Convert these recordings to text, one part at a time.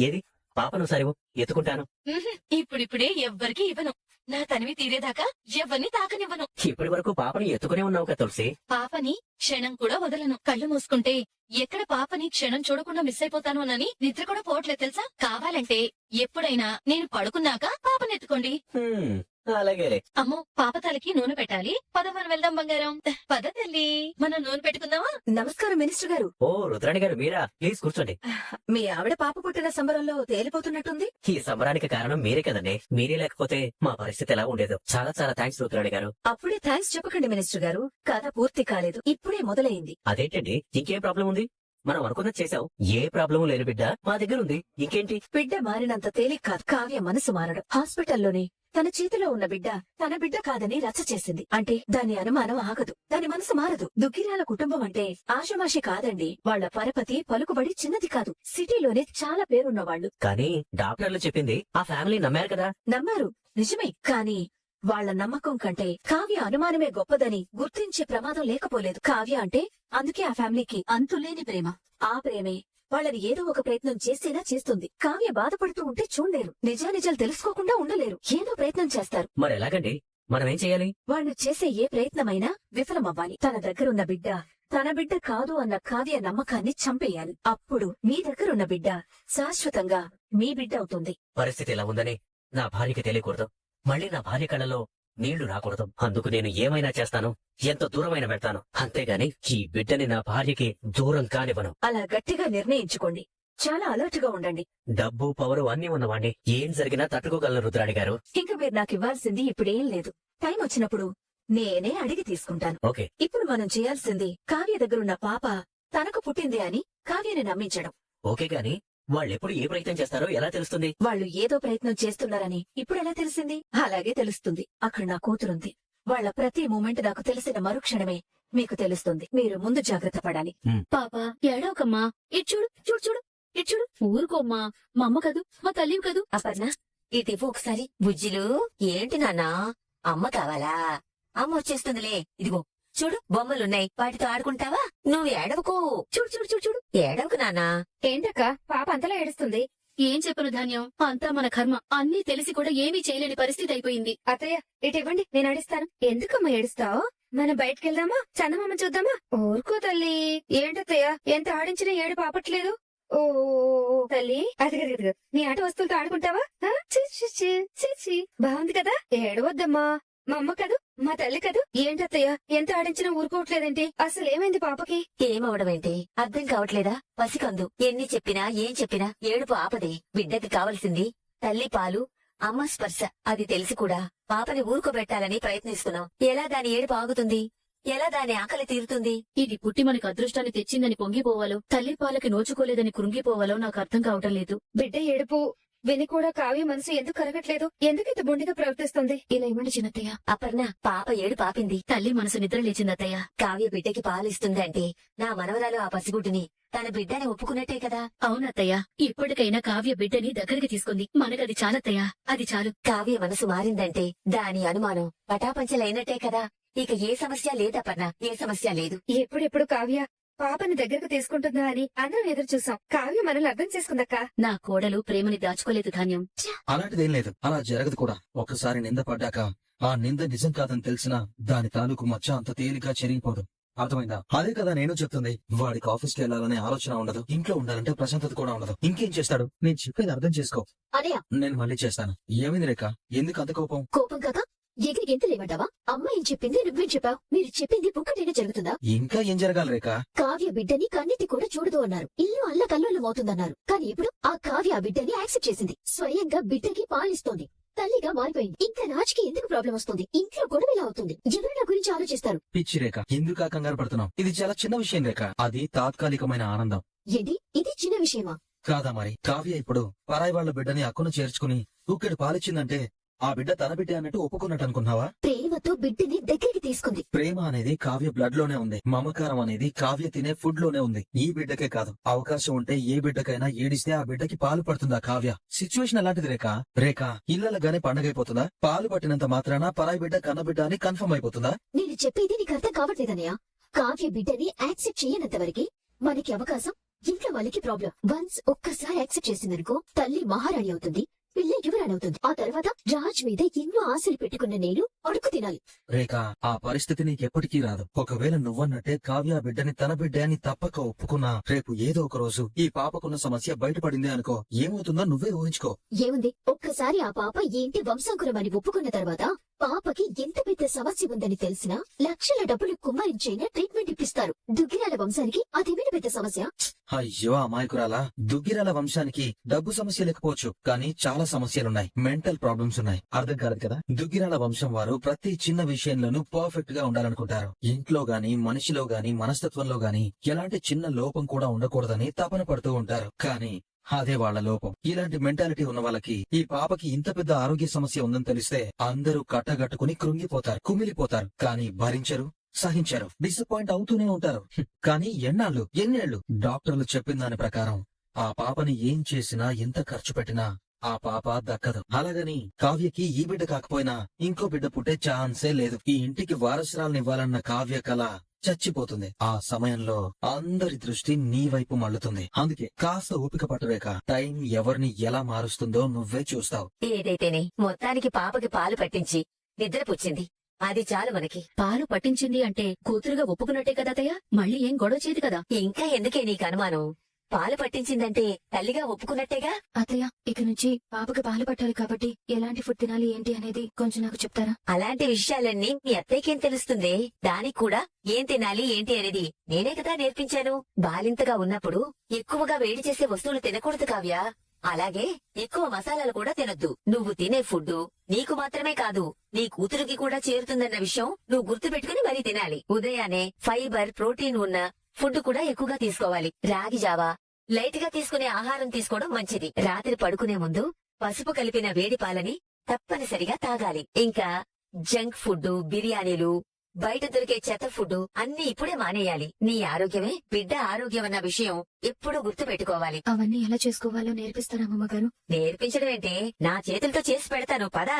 ఏది పాపను సరివు ఎత్తుకుంటాను. ఇప్పుడిప్పుడే ఎవ్వరికి ఇవ్వను. నా తనివి తీరేదాకా ఎవరిని తాకనివ్వను. ఇప్పటి వరకు పాపను ఎత్తుకునే ఉన్నావు కదా తులసి. పాపని క్షణం కూడా వదలను. కళ్ళు మూసుకుంటే ఎక్కడ పాపని క్షణం చూడకుండా మిస్ అయిపోతాను అని నిద్ర కూడా పోవట్లేదు తెలుసా. కావాలంటే ఎప్పుడైనా నేను పడుకున్నాక పాపనెత్తుకోండి. అలాగేలే. అమ్మో, పాప తలకి నూనె పెట్టాలి. పద మనం వెళ్దాం బంగారం. పద తల్లి, మనం నూనె పెట్టుకుందామా? నమస్కారం మినిస్టర్ గారు. ఓ రుద్రాణి గారు మీరా? ప్లీజ్ కూర్చోండి. మీ ఆవిడ పాప పుట్టిన సంబరంలో తేలిపోతున్నట్టుంది. ఈ సంబరానికి కారణం మీరే కదండి. మీరే లేకపోతే మా పరిస్థితి ఎలా ఉండేదో. చాలా చాలా థ్యాంక్స్ రుద్రాణి గారు. అప్పుడే థ్యాంక్స్ చెప్పకండి మినిస్టర్ గారు. కథ పూర్తి కాలేదు, ఇప్పుడే మొదలైంది. అదేంటండి, ఇంకేం ప్రాబ్లం ఉంది? మనం అనుకున్నది చేసాం. ఏ ప్రాబ్లం లేని బిడ్డ మా దగ్గర ఉంది. ఇంకేంటి? బిడ్డ మారినంత తేలిక కాదు కావ్య మనసు మారడం. హాస్పిటల్లోనే తన చేతిలో ఉన్న బిడ్డ తన బిడ్డ కాదని రచ్చ చేసింది అంటే దాని అనుమానం ఆగదు, దాని మనసు మారదు. దుగ్గిరాల కుటుంబం అంటే ఆషమాషి కాదండి. వాళ్ల పరపతి పలుకుబడి చిన్నది కాదు. సిటీలోనే చాలా పేరున్నవాళ్లు. కానీ డాక్టర్లు చెప్పింది ఆ ఫ్యామిలీ నమ్మారు కదా. నమ్మారు, నిజమే. కానీ వాళ్ల నమ్మకం కంటే కావ్య అనుమానమే గొప్పదని గుర్తించే ప్రమాదం లేకపోలేదు. కావ్య అంటే అందుకే ఆ ఫ్యామిలీకి అంతులేని ప్రేమ. ఆ ప్రేమే వాళ్ళని ఏదో ఒక ప్రయత్నం చేసేలా చేస్తుంది. కావ్య బాధపడుతూ ఉంటే చూడలేరు, నిజానిజాలు తెలుసుకోకుండా ఉండలేరు. ఏదో ప్రయత్నం చేస్తారు. మరి ఎలాగండి? మనం ఏం చేయాలి? వాళ్ళు చేసే ఏ ప్రయత్నమైనా విఫలమవ్వాలి. తన దగ్గరున్న బిడ్డ తన బిడ్డ కాదు అన్న కావ్య నమ్మకాన్ని చంపేయాలి. అప్పుడు మీ దగ్గరున్న బిడ్డ శాశ్వతంగా మీ బిడ్డ అవుతుంది. పరిస్థితి ఎలా ఉందని నా భార్యకి తెలియకూడదు. మళ్ళీ నా భార్య కళ్ళలో నీళ్లు రాకూడదు. అందుకు నేను ఏమైనా చేస్తాను, ఎంత దూరమైన వెళ్తాను. అంతేగాని ఈ బిడ్డని నా భార్యకి దూరం కానివ్వను. అలా గట్టిగా నిర్ణయించుకోండి. చాలా అలర్ట్ గా ఉండండి. డబ్బు పవరు అన్ని ఉన్నవాణ్ణి ఏం జరిగినా తట్టుకోగలను రుద్రాణి గారు. ఇంక మీరు నాకు ఇవ్వాల్సింది ఇప్పుడేం లేదు. టైం వచ్చినప్పుడు నేనే అడిగి తీసుకుంటాను. ఓకే. ఇప్పుడు మనం చేయాల్సింది కావ్య దగ్గరున్న పాప తనకు పుట్టింది అని కావ్యని నమ్మించడం. ఓకే గాని వాళ్ళెప్పుడు ఏ ప్రయత్నం చేస్తారో ఎలా తెలుస్తుంది? వాళ్ళు ఏదో ప్రయత్నం చేస్తున్నారని ఇప్పుడెలా తెలిసింది? అలాగే తెలుస్తుంది. అక్కడ నా కూతురుంది. వాళ్ళ ప్రతి మూమెంట్ నాకు తెలిసిన మరుక్షణమే మీకు తెలుస్తుంది. మీరు ముందు జాగ్రత్త పడాలి. పాప ఏడవకమ్మా. ఇటు చూడు, చూడు చూడు, ఇటు చూడు. ఊరుకోమ్మా, మా అమ్మ కదూ, మా తల్లివి కదూ. అపర్ణ, ఇటివ్వు ఒకసారి. బుజ్జిలు, ఏంటి నాన్నా? అమ్మ కావాలా? అమ్మ వచ్చేస్తుందిలే. ఇదిగో చూడు, బొమ్మలున్నాయి, వాటితో ఆడుకుంటావా? నువ్వు ఏడవకు. చూడు చూడు చూడు చూడు, ఏడవకు నాన్నా. ఏంటక్క పాప అంతలా ఏడుస్తుంది? ఏం చెప్పను ధాన్యం, అంతా మన కర్మ. అన్నీ తెలిసి కూడా ఏమీ చేయలేని పరిస్థితి అయిపోయింది. అత్తయ్య ఇటు ఇవ్వండి, నేను ఆడిస్తాను. ఎందుకమ్మా ఏడుస్తావు? మనం బయటకెళ్దామా? చందమామ చూద్దామా? ఊరుకో తల్లి. ఏంటత్తయ్య ఎంత ఆడించినా ఏడు పాపట్లేదు. ఓ తల్లి, అదిగదిగదిగో నీ ఆట వస్తువులతో ఆడుకుంటావా? బాగుంది కదా. ఏడవద్దమ్మా, మా అమ్మ కదూ, మా తల్లి కదూ. ఏంటత్తయ్య ఎంత ఆడించినా ఊరుకోవట్లేదేంటి? అసలు ఏమైంది పాపకి? ఏమవడమేంటి? అర్థం కావట్లేదా? పసికందు ఎన్ని చెప్పినా ఏం చెప్పినా ఏడుపు ఆపదే. బిడ్డకి కావలసింది తల్లి పాలు, అమ్మ స్పర్శ. అది తెలిసి కూడా పాపని ఊరుకోబెట్టాలని ప్రయత్నిస్తున్నాం. ఎలా దాని ఏడుపు ఆగుతుంది? ఎలా దాని ఆకలి తీరుతుంది? ఇది పుట్టి మనకు అదృష్టాన్ని తెచ్చిందని పొంగిపోవాలో, తల్లి పాలకి నోచుకోలేదని కృంగిపోవాలో నాకు అర్థం కావటం లేదు. బిడ్డ ఏడుపు విని కూడా కావ్య మనసు ఎందుకు కరగట్లేదు? ఎందుకింత బొండిగా ప్రవర్తిస్తుంది? ఇలా ఇవ్వండి చిన్నత్తయ్య. అపర్ణ, పాప ఏడు పాపింది. తల్లి మనసు నిద్ర లేచిందత్తయ్య. కావ్య బిడ్డకి పాలిస్తుందంటే నా మనవరాలు ఆ పసిగుడ్డుని తన బిడ్డని ఒప్పుకున్నట్టే కదా. అవునత్తయ్య, ఇప్పటికైనా కావ్య బిడ్డని దగ్గరికి తీసుకుంది. మనకది చాలత్తయ్య, అది చాలు. కావ్య మనసు మారిందంటే దాని అనుమానం పటాపంచలైనట్టే కదా. ఇక ఏ సమస్య లేదపర్ణ, ఏ సమస్య లేదు. ఎప్పుడెప్పుడు కావ్య పాపని దగ్గరకు తీసుకుంటుందా అని అందరం ఎదురు చూసాం. కావ్య మనల్ని అర్థం చేసుకుందక్క. నా కోడలు ప్రేమని దాచుకోలేదు ధాన్యం. అలాంటిదేం లేదు, అలా జరగదు కూడా. ఒక్కసారి నింద పడ్డాక ఆ నింద నిజం కాదని తెలిసినా దాని తాలూకు మచ్చ అంత తేలిగ్గా చెరిగిపోదు. అర్థమైందా? అదే కదా నేను చెప్తుంది. వాడికి ఆఫీస్కి వెళ్లాలనే ఆలోచన ఉండదు, ఇంట్లో ఉండాలంటే ప్రశాంతత కూడా ఉండదు. ఇంకేం చేస్తాడు? నేను చెప్పేది అర్థం చేసుకో. అదే నేను మళ్ళీ చేస్తాను. ఏమైంది రేఖ, ఎందుకు అంత కోపం? కోపం కదా, ఎగిరికి ఎంత లేమంటావా? అమ్మ ఏం చెప్పింది, నువ్వేం చెప్పావు? మీరు చెప్పింది ఒక్కటైనా జరుగుతుందా? ఇంకా ఏం జరగాలి రేఖ? కావ్య బిడ్డని కన్నెత్తి కూడా చూడదు అన్నారు. ఇల్లు అల్లకల్లోలం అవుతుందన్నారు. కానీ ఇప్పుడు ఆ కావ్య ఆ బిడ్డని యాక్సెప్ట్ చేసింది. స్వయంగా బిడ్డకి పాలిస్తోంది. తల్లిగా మారిపోయింది. ఇంకా రాజుకి ఎందుకు ప్రాబ్లం వస్తుంది? ఇంట్లో గొడవ ఇలా అవుతుంది. ఎవరు నా గురించి ఆలోచిస్తారు? పిచ్చి రేఖ, ఎందుకు కంగారు పడుతున్నావు? ఇది చాలా చిన్న విషయం రేఖ. అది తాత్కాలికమైన ఆనందం. ఏంటి, ఇది చిన్న విషయమా? కాదా మరి? కావ్య ఇప్పుడు పరాయి వాళ్ళ బిడ్డని అక్కును చేర్చుకుని ఊకెడు పాలిచ్చిందంటే ఆ బిడ్డ తన బిడ్డ అన్నట్టు ఒప్పుకున్నట్టు అనుకున్నావా? ప్రేమతో బిడ్డని దగ్గరికి తీసుకుంది. ప్రేమ అనేది కావ్య బ్లడ్ లోనే ఉంది. మమకారం అనేది కావ్య తినే ఫుడ్ లోనే ఉంది. ఈ బిడ్డకే కాదు, అవకాశం ఉంటే ఏ బిడ్డకైనా ఏడిస్తే ఆ బిడ్డకి పాలు పడుతుందా కావ్య? సిచ్యువేషన్ అలాంటిది రేఖ. రేఖ, ఇళ్లగానే పండగైపోతుందా? పాలు పట్టినంత మాత్రాన పరాయి బిడ్డ కన్న బిడ్డ అని కన్ఫర్మ్ అయిపోతుందా? నేను చెప్పేది నీకు అర్థం కావట్లేదన్నయ్య. కావ్య బిడ్డని యాక్సెప్ట్ చేయనంత వరకు మనకి అవకాశం ఇంట్లో వాళ్ళకి ప్రాబ్లం. వన్స్ ఒక్కసారి యాక్సెప్ట్ చేసిందనుకో తల్లి మహారాణి అవుతుంది, పిల్ల యువరాణి అవుతుంది. ఆ తర్వాత రాజ్ మీద ఎన్నో ఆశలు పెట్టుకున్న నేను అడుగు తినాలి. రేఖ, ఆ పరిస్థితి నీకెప్పటికీ రాదు. ఒకవేళ నువ్వన్నట్టే కావ్య బిడ్డని తన బిడ్డ అని తప్పక ఒప్పుకున్నా రేపు ఏదో ఒక రోజు ఈ పాపకున్న సమస్య బయటపడింది అనుకో, ఏమవుతుందో నువ్వే ఊహించుకో. ఏముంది, ఒక్కసారి ఆ పాప ఏంటి వంశాంకురం అని ఒప్పుకున్న తర్వాత పాపకి ఎంత పెద్ద సమస్య ఉందని తెలిసినా లక్షల డబ్బులు కుమ్మరించైనా ట్రీట్మెంట్ ఇప్పిస్తారు. దుగ్గిరాల వంశానికి అదేమిటి పెద్ద సమస్య? అయ్యో అమాయకురాలా, దుగ్గిరాల వంశానికి డబ్బు సమస్య లేకపోవచ్చు, కానీ చాలా సమస్యలున్నాయి. మెంటల్ ప్రాబ్లమ్స్ ఉన్నాయి. అర్థం కాదు కదా. దుగ్గిరాల వంశం వారు ప్రతి చిన్న విషయంలోనూ పర్ఫెక్ట్ గా ఉండాలనుకుంటారు. ఇంట్లో గాని, మనిషిలో గాని, మనస్తత్వంలో గాని ఎలాంటి చిన్న లోపం కూడా ఉండకూడదని తపన పడుతూ ఉంటారు. కానీ అదే వాళ్ళ లోపం. ఇలాంటి మెంటాలిటీ ఉన్న వాళ్ళకి ఈ పాపకి ఇంత పెద్ద ఆరోగ్య సమస్య ఉందని తెలిస్తే అందరూ కట్టగట్టుకుని కృంగిపోతారు, కుమిలిపోతారు. కానీ భరించరు, సహించరు, డిసప్పాయింట్ అవుతూనే ఉంటారు. కానీ ఎన్నేళ్లు డాక్టర్లు చెప్పిన దాని ప్రకారం ఆ పాపని ఏం చేసినా, ఎంత ఖర్చు పెట్టినా ఆ పాప దక్కదు. అలాగని కావ్యకి ఈ బిడ్డ కాకపోయినా ఇంకో బిడ్డ పుట్టే ఛాన్సే లేదు. ఈ ఇంటికి వారసురాలనివ్వాలన్న కావ్య కళ చచ్చిపోతుంది. ఆ సమయంలో అందరి దృష్టి నీ వైపు మళ్ళుతుంది. అందుకే కాస్త ఓపిక పట్టురేక. టైం ఎవరిని ఎలా మారుస్తుందో నువ్వే చూస్తావు. ఏదైతేనే మొత్తానికి పాపకి పాలు పట్టించి నిద్రపుచ్చింది. అది చాలు మనకి. పాలు పట్టించింది అంటే కూతురుగా ఒప్పుకున్నట్టే కదా అత్తయ్య. మళ్ళీ ఏం గొడవ చేయదు కదా. ఇంకా ఎందుకే నీకు అనుమానం? పాలు పట్టించిందంటే తల్లిగా ఒప్పుకున్నట్టేగా. అత్తయ్య, ఇక నుంచి పాపకి పాలు పట్టాలి కాబట్టి ఎలాంటి ఫుడ్ తినాలి ఏంటి అనేది కొంచెం నాకు చెప్తారా? అలాంటి విషయాలన్నీ మీ అత్తయ్యకేం తెలుస్తుందే? దానికి కూడా ఏం తినాలి ఏంటి అనేది నేనే కదా నేర్పించాను. బాలింతగా ఉన్నప్పుడు ఎక్కువగా వేడి చేసే వస్తువులు తినకూడదు కావ్య. అలాగే ఎక్కువ మసాలాలు కూడా తినొద్దు. నువ్వు తినే ఫుడ్ నీకు మాత్రమే కాదు, నీ కూతురికి కూడా చేరుతుందన్న విషయం నువ్వు గుర్తుపెట్టుకుని మరీ తినాలి. ఉదయాన్నే ఫైబర్, ప్రోటీన్ ఉన్న ఫుడ్ కూడా ఎక్కువగా తీసుకోవాలి. రాగి జావా, లైట్ గా తీసుకునే ఆహారం తీసుకోవడం మంచిది. రాత్రి పడుకునే ముందు పసుపు కలిపిన వేడి పాలని తప్పనిసరిగా తాగాలి. ఇంకా జంక్ ఫుడ్, బిర్యానీలు, బయట దొరికే చెత్త ఫుడ్ అన్ని ఇప్పుడే మానేయాలి. నీ ఆరోగ్యమే బిడ్డ ఆరోగ్యం అన్న విషయం ఎప్పుడూ గుర్తు పెట్టుకోవాలి. అవన్నీ ఎలా చేసుకోవాలో నేర్పిస్తారా అమ్మగారు? నేర్పించడం ఏంటే, నా చేతులతో చేసి పెడతాను పదా.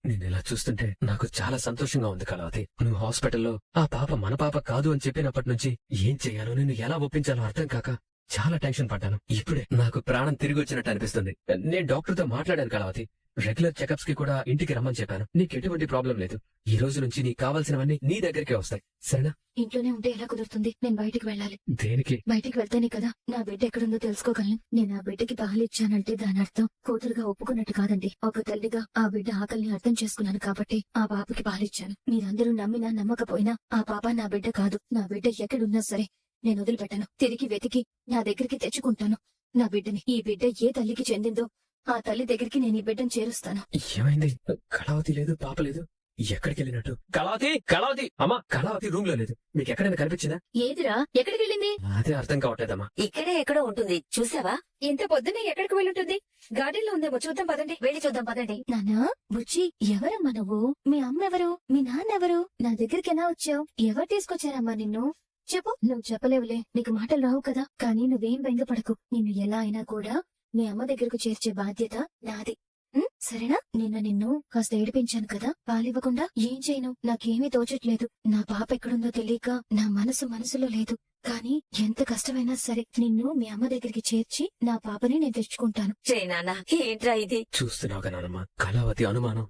నేను ఇలా చూస్తుంటే నాకు చాలా సంతోషంగా ఉంది కళావతి. నువ్వు హాస్పిటల్లో ఆ పాప మన పాప కాదు అని చెప్పినప్పటి నుంచి ఏం చెయ్యాలో, నేను ఎలా ఒప్పించాలో అర్థం కాక చాలా టెన్షన్ పడ్డాను. ఇప్పుడే నాకు ప్రాణం తిరిగి వచ్చినట్టు అనిపిస్తుంది. నేను డాక్టర్ తో మాట్లాడాను కళావతి. రెగ్యులర్ చెకప్స్ కి కూడా ఇంటికి రమ్మని చెప్పాను. నీకు ఎటువంటి ప్రాబ్లం లేదు. ఈ రోజు నుంచి నీకు కావాల్సినవన్నీ నీ దగ్గరికే వస్తాయి, సరేనా? ఇంట్లోనే ఉంటే ఎలా కుదురుతుంది? నేను బయటికి వెళ్ళాలి. దేనికి? బయటికి వెళ్తేనే కదా నా బిడ్డ ఎక్కడుందో తెలుసుకోగలను. నేను ఆ బిడ్డకి పాలిచ్చానంటే దాని అర్థం కూతురుగా ఒప్పుకున్నట్టు కాదండి. ఒక తల్లిగా ఆ బిడ్డ ఆకలిని అర్థం చేసుకున్నాను కాబట్టి ఆ పాపకి పాలిచ్చాను. మీరందరూ నమ్మినా నమ్మకపోయినా ఆ పాప నా బిడ్డ కాదు. నా బిడ్డ ఎక్కడున్నా సరే నేను వదిలిపెట్టాను. తిరిగి వెతికి నా దగ్గరికి తెచ్చుకుంటాను నా బిడ్డని. ఈ బిడ్డ ఏ తల్లికి చెందిందో ఆ తల్లి దగ్గరికి నేను ఈ బిడ్డను చేరుస్తాను. ఏమైంది? కళావతి లేదు, పాప లేదు. ఎక్కడికి వెళ్ళినట్టు? కళావతి అమ్మా, కళావతి రూమ్ లో లేదు. మీకు ఎక్కడైనా కనిపించిందా? ఏదిరా, ఎక్కడికి వెళ్ళింది? అదే అర్థం కావట్లేదమ్మా. ఇక్కడే ఎక్కడో ఉంటుంది, చూసావా? ఇంత పొద్దున్నే ఎక్కడికి వెళ్ళుంటుంది? గార్డెన్ లో ఉందేమో, చూద్దాం పదండి. వెళ్ళి చూద్దాం పదండి. నానా, బుజ్జి, ఎవరమ్మా నువ్వు? మీ అమ్మ ఎవరు? మీ నాన్న ఎవరు? నా దగ్గరికి ఎలా వచ్చావు? ఎవరు తీసుకొచ్చారమ్మా నిన్ను? చెప్పు. నువ్వు చెప్పలేవులే, నీకు మాటలు రావు కదా. కానీ నువ్వేం బెంగపడకు. నిన్ను ఎలా అయినా కూడా మీ అమ్మ దగ్గరకు చేర్చే బాధ్యత నాది. సరేనా? నిన్ను కాస్త ఏడిపించాను కదా, పాలివ్వకుండా. ఏం చేయను, నాకేమీ తోచట్లేదు. నా పాప ఎక్కడుందో తెలియక నా మనసులో లేదు. కానీ ఎంత కష్టమైనా సరే నిన్ను మీ అమ్మ దగ్గరికి చేర్చి నా పాపని నేను తెచ్చుకుంటాను. నాన్న, ఏంట్రా ఇది? చూస్తున్నావుగా నానమ్మా, కళావతి అనుమానం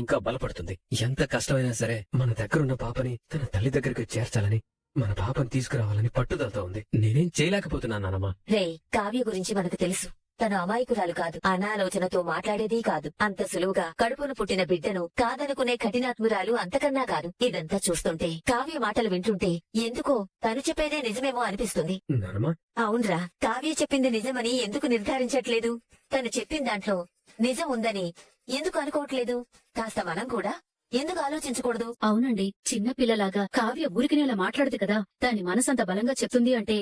ఇంకా బలపడుతుంది. ఎంత కష్టమైనా సరే మన దగ్గరున్న పాపని తన తల్లి దగ్గరికి చేర్చాలని, మన పాపని తీసుకురావాలని పట్టుదలతో ఉంది. నేనేం చేయలేకపోతున్నాను నానమ్మా. రే, కావ్య గురించి మనకు తెలుసు. తను అమాయకురాలు కాదు, అనాలోచనతో మాట్లాడేదీ కాదు. అంత సులువుగా కడుపును పుట్టిన బిడ్డను కాదనుకునే కఠినాత్మురాలు అంతకన్నా కాదు. ఇదంతా చూస్తుంటే, కావ్య మాటలు వింటుంటే ఎందుకో తను చెప్పేదే నిజమేమో అనిపిస్తుంది. నానమ్మా, అవునరా, కావ్య చెప్పింది నిజమని ఎందుకు నిర్ధారించట్లేదు? తను చెప్పిన దాంట్లో నిజం ఉందని ఎందుకు అనుకోవట్లేదు? కాస్త మనం కూడా ఎందుకు ఆలోచించకూడదు? అవునండి, చిన్న పిల్లలాగా కావ్య ఊరికినేలా మాట్లాడదు కదా. దాని మనసంత బలంగా చెప్తుంది అంటే